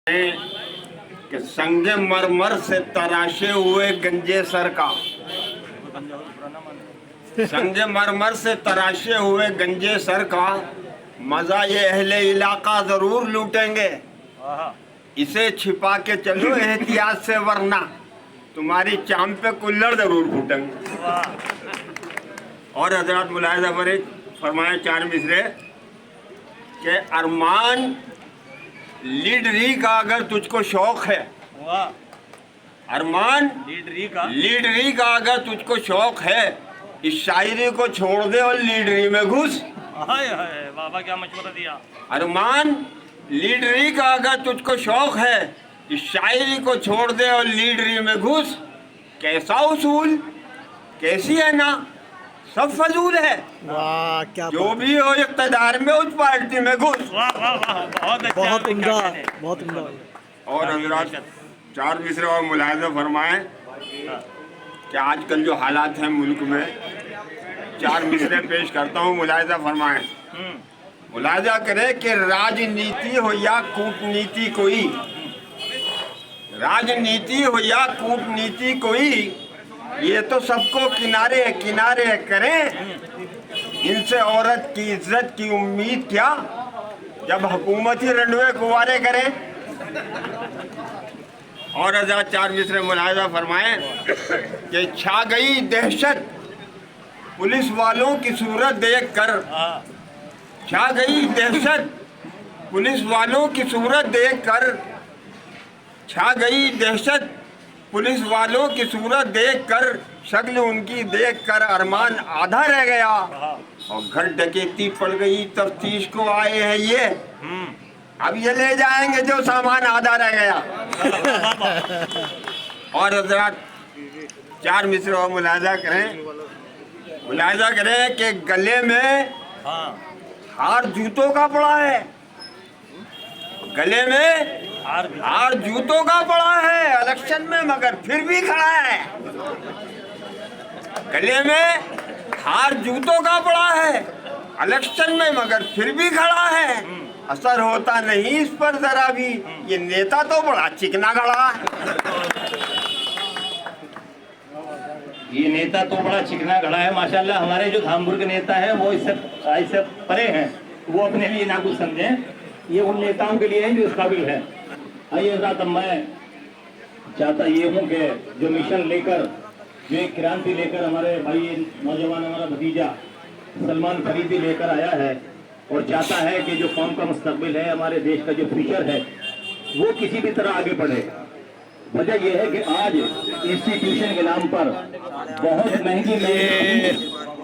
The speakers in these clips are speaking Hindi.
कि संगमरमर से तराशे हुए गंजे सर का, संगमरमर से तराशे हुए गंजे सर का मजा ये अहले इलाका जरूर लूटेंगे। इसे छिपा के चलो एहतियात से, वरना तुम्हारी चाम पे कुल्लड़ जरूर फूटेंगे। और हजरत मुलाहिजा फरमाए चार मिसरे के अरमान लीडरी का अगर तुझको शौक है, अरमान लीडरी का अगर तुझको शौक है, इस शायरी को छोड़ दे और लीडरी में घुस। बाबा क्या मशवरा दिया। अरमान लीडरी का अगर तुझको शौक है, इस शायरी को छोड़ दे और लीडरी में घुस। कैसा उसूल, कैसी है ना, सब फजूल है। वाह क्या जो भी हो इक़्तिदार में उस पार्टी में घुस। बहुत उम्दा, बहुत उम्दा। और हजरात चार मिसरे और मुलाहिजा फरमाएं कि आजकल जो हालात हैं मुल्क में, चार मिसरे पेश करता हूँ, मुलाहिजा फरमाएं। मुलाहिजा करें कि राजनीति हो या कूटनीति कोई, राजनीति हो या कूटनीति कोई, ये तो सबको किनारे किनारे करें। इनसे औरत की इज्जत की उम्मीद क्या, जब हुकूमत ही रंडवे कुंवारे करें। और हज़रत चार मिसरे मुलाहिजा फरमाएं कि छा गई दहशत पुलिस वालों की सूरत देख कर, छा गई दहशत पुलिस वालों की सूरत देख कर, छा गई दहशत पुलिस वालों की सूरत देखकर, शक्ल उनकी देखकर अरमान आधा रह गया। और घर डकैती पड़ गई, तफ्तीश को आए हैं ये, अब ये ले जाएंगे जो सामान आधा रह गया। और हजरत चार मिसरे और मुलाहिजा करें कि गले में हार जूतों का पड़ा है, गले में हार जूतों का पड़ा है इलेक्शन में, मगर फिर भी खड़ा है। गले में हार जूतों का पड़ा है इलेक्शन में, मगर फिर भी खड़ा है। असर होता नहीं इस पर जरा भी, ये नेता तो बड़ा चिकना खड़ा है। ये नेता तो बड़ा चिकना खड़ा है माशाल्लाह। हमारे जो धामपुर के नेता हैं वो इससे परे हैं, वो अपने लिए ना कुछ समझें, ये उन नेताओं के लिए है जो इस काबिल है। आइए साथ मैं चाहता ये हूँ कि जो मिशन लेकर, जो एक क्रांति लेकर हमारे भाई नौजवान, हमारा भतीजा सलमान फरीदी लेकर आया है, और चाहता है कि जो कौम का मुस्तकबिल है, हमारे देश का जो फ्यूचर है, वो किसी भी तरह आगे बढ़े। वजह यह है कि आज इंस्टीट्यूशन के नाम पर बहुत महंगी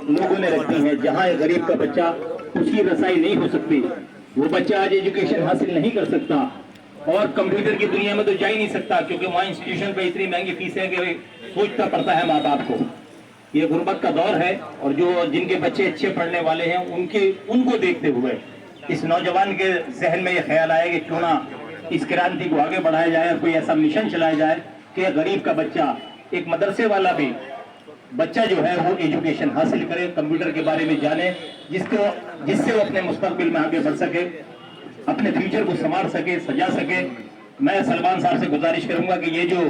लोगों ने रखी है, जहाँ एक गरीब का बच्चा, उसकी रसाई नहीं हो सकती, वो बच्चा आज एजुकेशन हासिल नहीं कर सकता, और कंप्यूटर की दुनिया में तो जा ही नहीं सकता, क्योंकि वहाँ इंस्टीट्यूशन पे इतनी महंगी फीस है कि सोचना पड़ता है माँ बाप को। ये गुर्बत का दौर है, और जो जिनके बच्चे अच्छे पढ़ने वाले हैं उनको देखते हुए इस नौजवान के जहन में ये ख्याल आया कि क्यों ना इस क्रांति को आगे बढ़ाया जाए, और कोई ऐसा मिशन चलाया जाए कि गरीब का बच्चा, एक मदरसे वाला भी बच्चा जो है वो एजुकेशन हासिल करे, कंप्यूटर के बारे में जाने, जिससे वो अपने मुस्तकबिल में आगे बढ़ सके, अपने फ्यूचर को संवार सके, सजा सके। मैं सलमान साहब से गुजारिश करूंगा कि ये जो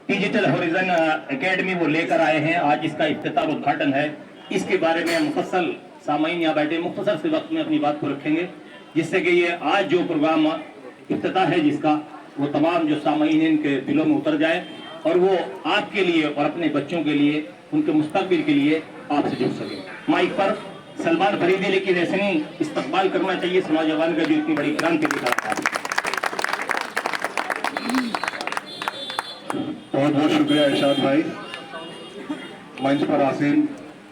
डिजिटल हॉरिजन एकेडमी वो लेकर आए हैं, आज इसका इफ्तिताह उद्घाटन है, इसके बारे में मुफस्सल सामाईन यहाँ बैठे मुख्तसर से वक्त में अपनी बात को रखेंगे, जिससे कि ये आज जो प्रोग्राम इफ्तिताह है जिसका, वो तमाम जो सामाईन इनके दिलों में उतर जाए, और वो आपके लिए और अपने बच्चों के लिए, उनके मुस्तकबिल के लिए आपसे जुड़ सके। माइक पर सलमान फरीदी, लेकिन ऐसे नहीं इस्तकबाल करना चाहिए इस नौजवान का जो इतनी बड़ी क्रांति दिखा रहा है। बहुत बहुत शुक्रिया इरशाद भाई। मंच पर आसीन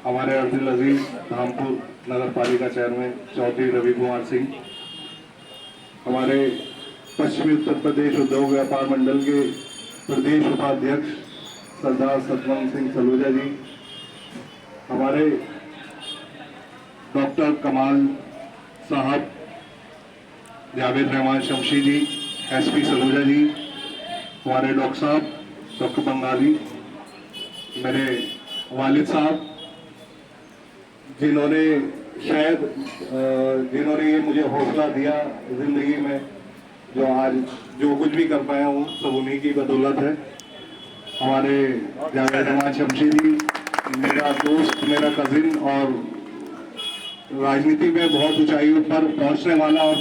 हमारे अब्दुल अजीज धामपुर नगर पालिका चेयरमैन चौधरी रवि कुमार सिंह, हमारे पश्चिमी उत्तर प्रदेश उद्योग व्यापार मंडल के प्रदेश उपाध्यक्ष सरदार सतवंत सिंह सलूजा जी, हमारे डॉक्टर कमाल साहब, जावेद रहमान शमशी जी, एसपी सलूजा जी, हमारे डॉक्टर साहब डॉक्टर बंगाली, मेरे वालिद साहब, जिन्होंने ये मुझे हौसला दिया जिंदगी में, जो आज जो कुछ भी कर पाया हूँ सब उन्हीं की बदौलत है। हमारे जावेद अहमद शमशीरी मेरा दोस्त, मेरा कजिन और राजनीति में बहुत ऊंचाइयों पर पहुंचने वाला और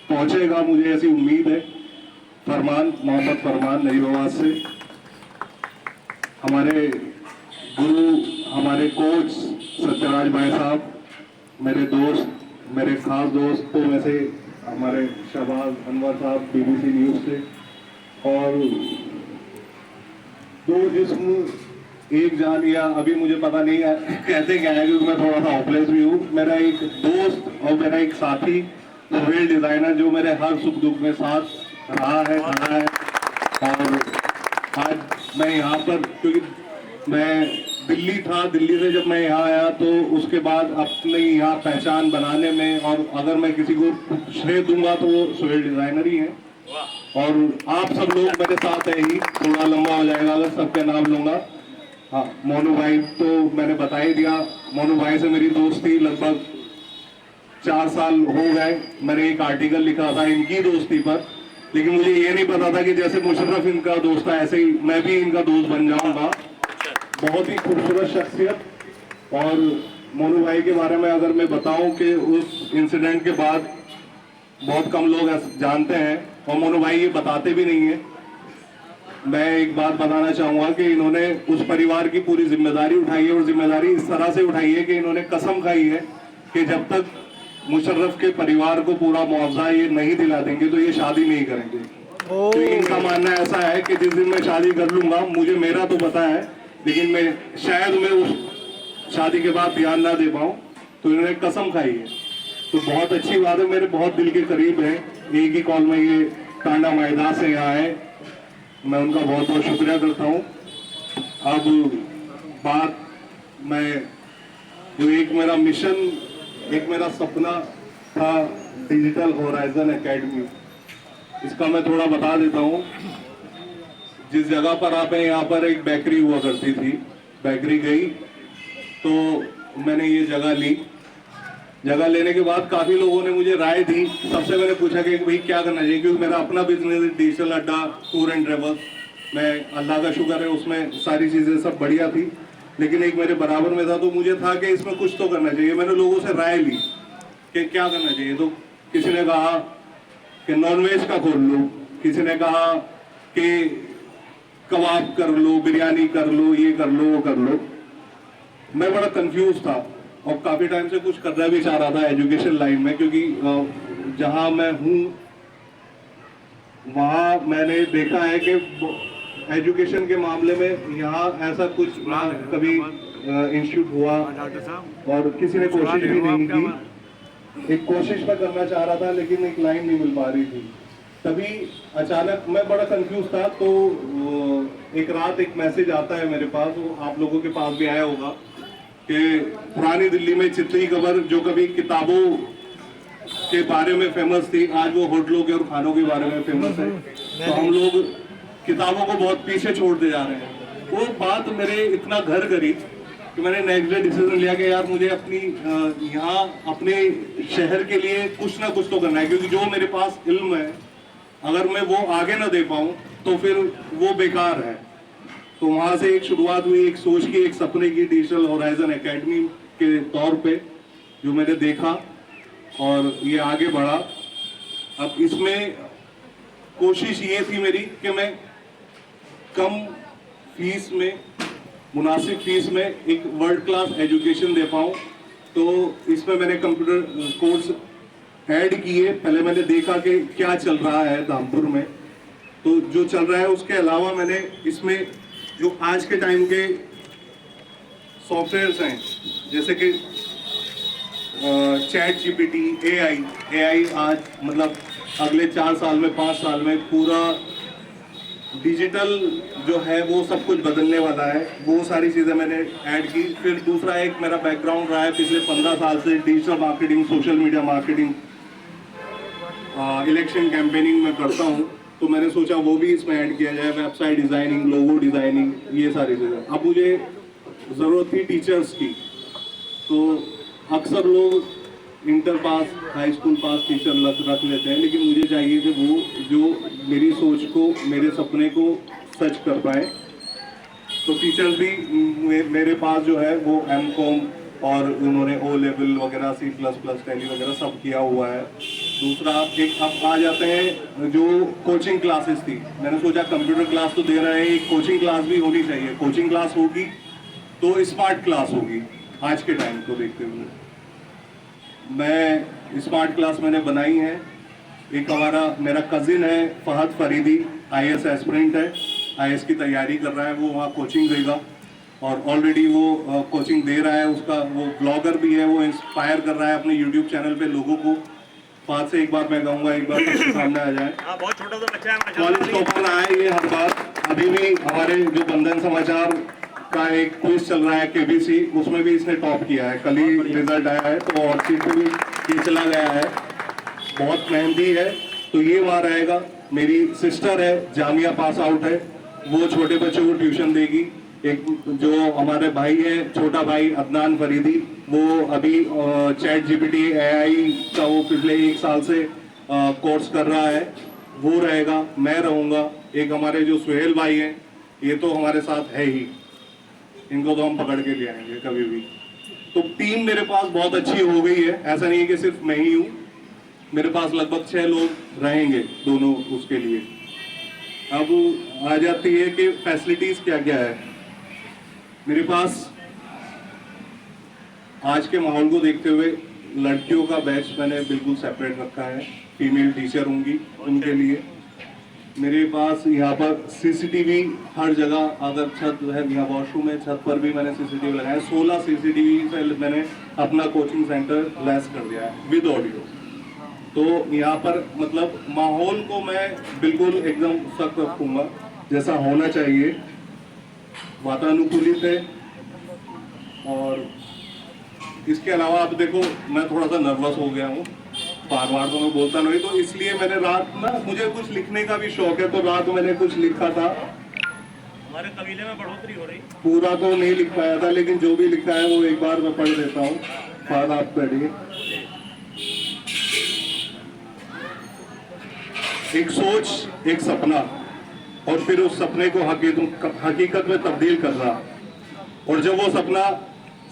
पहुंचेगा, मुझे ऐसी उम्मीद है। फरमान, मोहम्मद फरमान नजीबाबाद से, हमारे गुरु, हमारे कोच सत्यराज भाई साहब, मेरे दोस्त, मेरे खास दोस्तों में से हमारे शहबाज अनवर साहब BBC न्यूज़ से, और दो जिस्म एक जान, या अभी मुझे पता नहीं है कहते क्या है क्योंकि मैं थोड़ा सा होपलेस भी हूँ। मेरा एक दोस्त और मेरा एक साथी सोहेल डिज़ाइनर जो मेरे हर सुख दुख में साथ रहा है, खड़ा है। और आज मैं यहाँ पर, क्योंकि मैं दिल्ली था, दिल्ली से जब मैं यहाँ आया तो उसके बाद अपने यहाँ पहचान बनाने में, और अगर मैं किसी को श्रेय दूंगा तो वो सोहेल डिज़ाइनर ही हैं। और आप सब लोग मेरे साथ है ही, थोड़ा लंबा हो जाएगा अगर सबके नाम लूंगा। हाँ, मोनू भाई तो मैंने बता ही दिया। मोनू भाई से मेरी दोस्ती लगभग 4 साल हो गए। मैंने एक आर्टिकल लिखा था इनकी दोस्ती पर, लेकिन मुझे ये नहीं पता था कि जैसे मुशर्रफ इनका दोस्त था ऐसे ही मैं भी इनका दोस्त बन जाऊंगा। बहुत ही खूबसूरत शख्सियत। और मोनू भाई के बारे में अगर मैं बताऊं कि उस इंसिडेंट के बाद बहुत कम लोग जानते हैं और मोनू भाई ये बताते भी नहीं है। मैं एक बात बताना चाहूंगा कि इन्होंने उस परिवार की पूरी जिम्मेदारी उठाई है, और जिम्मेदारी इस तरह से उठाई है कि इन्होंने कसम खाई है कि जब तक मुशर्रफ के परिवार को पूरा मुआवजा ये नहीं दिला देंगे तो ये शादी नहीं करेंगे। तो इनका मानना ऐसा है कि जिस दिन मैं शादी कर लूंगा, मुझे मेरा तो पता है, लेकिन मैं शायद मैं उस शादी के बाद ध्यान ना दे पाऊं, तो इन्होंने कसम खाई है। तो बहुत अच्छी बात है, मेरे बहुत दिल के करीब है। एक ही कॉल में ये टांडा मैदान से यहाँ है, मैं उनका बहुत बहुत शुक्रिया करता हूँ। अब बात मैं जो एक मेरा मिशन, एक मेरा सपना था डिजिटल होराइजन एकेडमी, इसका मैं थोड़ा बता देता हूँ। जिस जगह पर आप हैं यहाँ पर एक बेकरी हुआ करती थी, बेकरी गई तो मैंने ये जगह ली। जगह लेने के बाद काफ़ी लोगों ने मुझे राय दी। सबसे मैंने पूछा कि भाई क्या करना चाहिए, क्योंकि मेरा अपना बिजनेस है डिजिटल अड्डा टूर एंड ट्रेवल्स। मैं अल्लाह का शुक्र है उसमें सारी चीज़ें सब बढ़िया थी, लेकिन एक मेरे बराबर में था तो मुझे था कि इसमें कुछ तो करना चाहिए। मैंने लोगों से राय ली कि क्या करना चाहिए, तो किसी ने कहा कि नॉनवेज का खोल लो, किसी ने कहा कि कबाब कर लो, बिरयानी कर लो, ये कर लो, वो कर लो। मैं बड़ा कंफ्यूज था और काफ़ी टाइम से कुछ करना भी चाह रहा था एजुकेशन लाइन में, क्योंकि जहां मैं हूं वहां मैंने देखा है कि एजुकेशन के मामले में यहाँ ऐसा कुछ ना कभी इंस्टीट्यूट हुआ और किसी ने कोशिश भी नहीं की। एक कोशिश मैं करना चाह रहा था लेकिन एक लाइन नहीं मिल पा रही थी। तभी अचानक मैं बड़ा कंफ्यूज था, तो एक रात एक मैसेज आता है मेरे पास, वो आप लोगों के पास भी आया होगा, कि पुरानी दिल्ली में चित्ती कबर जो कभी किताबों के बारे में फेमस थी, आज वो होटलों के और खानों के बारे में फेमस है। तो हम लोग किताबों को बहुत पीछे छोड़ते जा रहे हैं। वो बात मेरे इतना घर करी कि मैंने नेक्स्ट डे डिसीजन लिया कि यार मुझे अपनी यहाँ अपने शहर के लिए कुछ ना कुछ तो करना है, क्योंकि जो मेरे पास इल्म है अगर मैं वो आगे ना दे पाऊँ तो फिर वो बेकार है। तो वहाँ से एक शुरुआत हुई, एक सोच की, एक सपने की, डिजिटल होराइजन एकेडमी के तौर पे जो मैंने देखा और ये आगे बढ़ा। अब इसमें कोशिश ये थी मेरी कि मैं कम फीस में, मुनासिब फीस में एक वर्ल्ड क्लास एजुकेशन दे पाऊँ। तो इसमें मैंने कंप्यूटर कोर्स ऐड किए। पहले मैंने देखा कि क्या चल रहा है धामपुर में, तो जो चल रहा है उसके अलावा मैंने इसमें जो आज के टाइम के सॉफ्टवेयर्स हैं जैसे कि चैट जीपीटी, एआई आज मतलब अगले 4 साल में, 5 साल में पूरा डिजिटल जो है वो सब कुछ बदलने वाला है। वो सारी चीज़ें मैंने ऐड की। फिर दूसरा एक मेरा बैकग्राउंड रहा है पिछले 15 साल से digital marketing, social media marketing, election campaigning में करता हूँ, तो मैंने सोचा वो भी इसमें ऐड किया जाए। वेबसाइट डिज़ाइनिंग, लोगो डिज़ाइनिंग, ये सारी चीज़ें। अब मुझे ज़रूरत थी टीचर्स की, तो अक्सर लोग इंटर पास, हाई स्कूल पास टीचर रख लेते हैं, लेकिन मुझे चाहिए कि वो जो मेरी सोच को, मेरे सपने को सच कर पाए। तो टीचर्स भी मेरे पास जो है वो M.Com और उन्होंने O लेवल वगैरह, C++, टैली वगैरह सब किया हुआ है। दूसरा एक अब आ जाते हैं जो कोचिंग क्लासेस थी, मैंने सोचा कंप्यूटर क्लास तो दे रहे हैं, एक कोचिंग क्लास भी होनी चाहिए। कोचिंग क्लास होगी तो स्मार्ट क्लास होगी। आज के टाइम को देखते हुए मैं स्मार्ट क्लास मैंने बनाई है। एक मेरा कजिन है फहद फरीदी, IAS एस्पिरेंट है, IAS की तैयारी कर रहा है, वो वहाँ कोचिंग देगा और ऑलरेडी वो कोचिंग दे रहा है। उसका वो ब्लॉगर भी है, वो इंस्पायर कर रहा है अपने यूट्यूब चैनल पे लोगों को। फहद से एक बार मैं कहूँगा, एक बार सबके सामने आ जाए। बहुत छोटा सा बच्चा है, कॉलेज टॉपर रहा है ये हर बार। अभी भी हमारे जो बंधन समाचार का एक क्विज चल रहा है KBC, उसमें भी इसने टॉप किया है। कल ही रिजल्ट आया है तो और चीज पे भी ये चला गया है। बहुत मेहनती है, तो ये वहाँ रहेगा। मेरी सिस्टर है, जामिया पास आउट है, वो छोटे बच्चों को ट्यूशन देगी। एक जो हमारे भाई है, छोटा भाई अदनान फरीदी, वो अभी ChatGPT AI का वो पिछले 1 साल से कोर्स कर रहा है, वो रहेगा। मैं रहूँगा। एक हमारे जो सुहेल भाई हैं, ये तो हमारे साथ है ही, इनको तो हम पकड़ के ले आएंगे कभी भी। तो टीम मेरे पास बहुत अच्छी हो गई है। ऐसा नहीं है कि सिर्फ मैं ही हूँ, मेरे पास लगभग 6 लोग रहेंगे दोनों उसके लिए। अब आ जाती है कि फैसिलिटीज क्या क्या है मेरे पास। आज के माहौल को देखते हुए लड़कियों का बैच मैंने बिल्कुल सेपरेट रखा है। फीमेल टीचर होंगी उनके लिए। मेरे पास यहाँ पर CCTV हर जगह, अगर छत है, यहाँ वॉशरूम है, छत पर भी मैंने CCTV लगाया है। 16 CCTV से मैंने अपना कोचिंग सेंटर लैस कर दिया है विद ऑडियो। तो यहाँ पर मतलब माहौल को मैं बिल्कुल एकदम सख्त रखूँगा जैसा होना चाहिए, वातानुकूलित है। और इसके अलावा आप देखो, मैं थोड़ा सा नर्वस हो गया हूँ, बार बार तो मैं बोलता नहीं, तो इसलिए मैंने रात ना, मुझे कुछ लिखने का भी शौक है, तो रात मैंने कुछ लिखा था। हमारे कबीले में बढ़ोतरी हो रही। पूरा तो नहीं लिख पाया था, लेकिन जो भी लिखा है वो एक बार मैं पढ़ देता हूँ। बाद आप पढ़िए। एक सोच, एक सपना, और फिर उस सपने को हकीकत में तब्दील करना। और जब वो सपना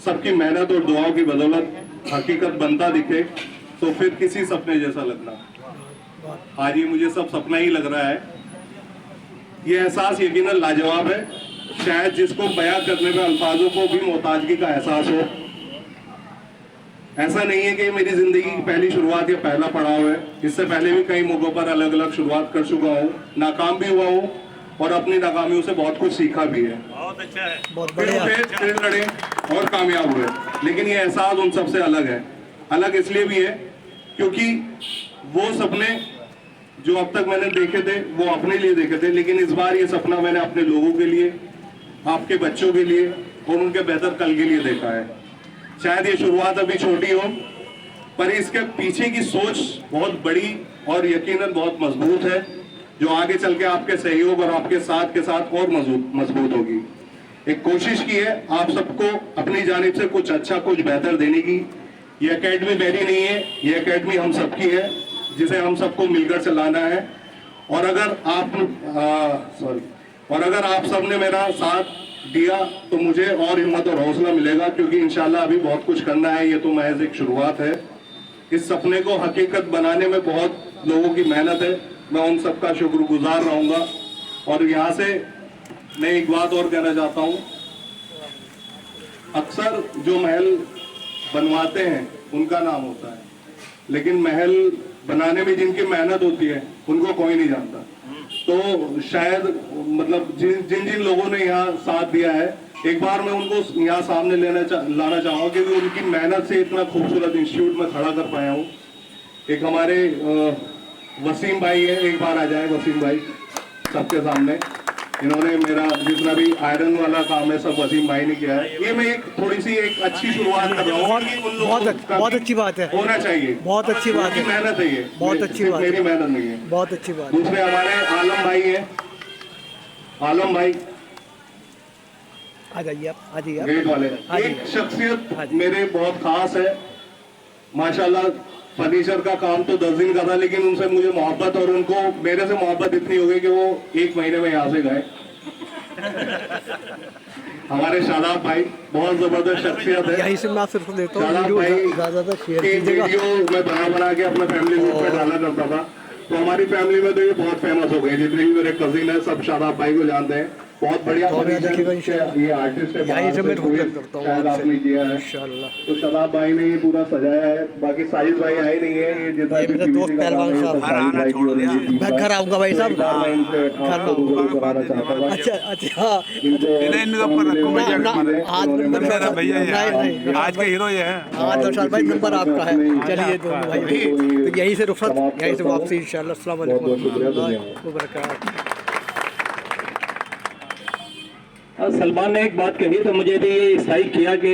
सबकी मेहनत और दुआओं की बदौलत हकीकत बनता दिखे, तो फिर किसी सपने जैसा लगना। आज ये मुझे सब सपना ही लग रहा है। ये एहसास यकीनन लाजवाब है। शायद जिसको बयां करने में अल्फाजों को भी मोहताजगी का एहसास हो। ऐसा नहीं है कि मेरी जिंदगी की पहली शुरुआत या पहला पड़ाव है। इससे पहले भी कई मौकों पर अलग अलग शुरुआत कर चुका हूँ, नाकाम भी हुआ हूँ और अपनी नाकामियों से बहुत कुछ सीखा भी है। बहुत अच्छा है, बहुत बढ़िया। फिर लड़े और कामयाब हुए। लेकिन ये एहसास उन सबसे अलग है। अलग इसलिए भी है क्योंकि वो सपने जो अब तक मैंने देखे थे वो अपने लिए देखे थे, लेकिन इस बार ये सपना मैंने अपने लोगों के लिए, आपके बच्चों के लिए और उनके बेहतर कल के लिए देखा है। शायद ये शुरुआत अभी छोटी हो, पर इसके पीछे की सोच बहुत बड़ी और यकीनन बहुत मजबूत है, जो आगे चल के आपके सहयोग और आपके साथ के साथ और मजबूत होगी। एक कोशिश की है आप सबको अपनी जानिब से कुछ अच्छा, कुछ बेहतर देने की। ये एकेडमी मेरी नहीं है, ये एकेडमी हम सबकी है, जिसे हम सबको मिलकर चलाना है। और अगर आप सबने मेरा साथ दिया तो मुझे और हिम्मत और हौसला मिलेगा, क्योंकि इंशाल्लाह अभी बहुत कुछ करना है। ये तो महज एक शुरुआत है। इस सपने को हकीकत बनाने में बहुत लोगों की मेहनत है। मैं उन सबका शुक्रगुजार रहूंगा। और यहाँ से मैं एक बात और कहना चाहता हूँ, अक्सर जो महल बनवाते हैं उनका नाम होता है, लेकिन महल बनाने में जिनकी मेहनत होती है उनको कोई नहीं जानता। तो शायद मतलब जिन लोगों ने यहाँ साथ दिया है, एक बार मैं उनको यहाँ सामने लाना चाहूँगा, क्योंकि उनकी मेहनत से इतना खूबसूरत इंस्टीट्यूट में खड़ा कर पाया हूँ। एक हमारे वसीम भाई है, एक बार आ जाए वसीम भाई सबके सामने। इन्होंने मेरा जितना भी आयरन वाला काम है सब वसीम भाई ने किया है। ये मैं एक थोड़ी सी एक अच्छी शुरुआत कर रहा हूँ। बहुत अच्छी बात है, होना चाहिए। बहुत अच्छी बात है, मेहनत है ये, बहुत अच्छी बात, मेरी मेहनत नहीं है। बहुत अच्छी बात। दूसरे हमारे आलम भाई है, आलम भाई आ जाइए आप, आ जाइए गेट वाले। हाँ जी। एक शख्सियत हाँ जी। मेरे बहुत खास है, माशाल्लाह फर्नीचर का काम तो 10 दिन का था, लेकिन उनसे मुझे मोहब्बत और उनको मेरे से मोहब्बत इतनी हो गई कि वो 1 महीने में यहाँ से गए। हमारे शादाब भाई बहुत जबरदस्त शख्सियत है। यहीं से मैं सिर्फ देता हूँ, शादाब वीडियो भाई ज़्यादा शेयर एक कीजिएगा। वीडियो मैं बना के अपने फैमिली ग्रुप पे डाला करता था, तो हमारी फैमिली में तो ये बहुत फेमस हो गए। जितने भी मेरे कजिन है सब शादाब भाई को जानते हैं। बहुत बढ़िया और मैं देखिएगा फर्नीचर, ये आर्टिस्ट है, यहीं से मैं बाहर से रुक करता हूँ शायद आपसे। आपने किया है। इंशाल्लाह। तो शादाब भाई ने ये पूरा सजाया है। बाकी साजिद भाई आए नहीं है, ये जितना ये भी मेरे PVC दोस्त का पहलवान काम है, साहब। सब साजिद भाई की और ये चीज़ मैं है। घर आऊँगा भाई साहब। तो एक बार मैं इनसे आपको रूबरू कराना चाहता था। अच्छा अच्छा। इनको आज नंबर भैया नहीं आज के हीरो ये है। हाँ दर्शाल भाई नंबर आपका है। चलिए दोनों भाई तो यहीं से रुखसत, यहीं से वापसी इंशाल्लाह। अस्सलाम वालेकुम बहुत शुक्रिया, वरहमतुल्लाहि वबरकातुहू। सलमान ने एक बात कही तो मुझे भी ये ईसाई किया कि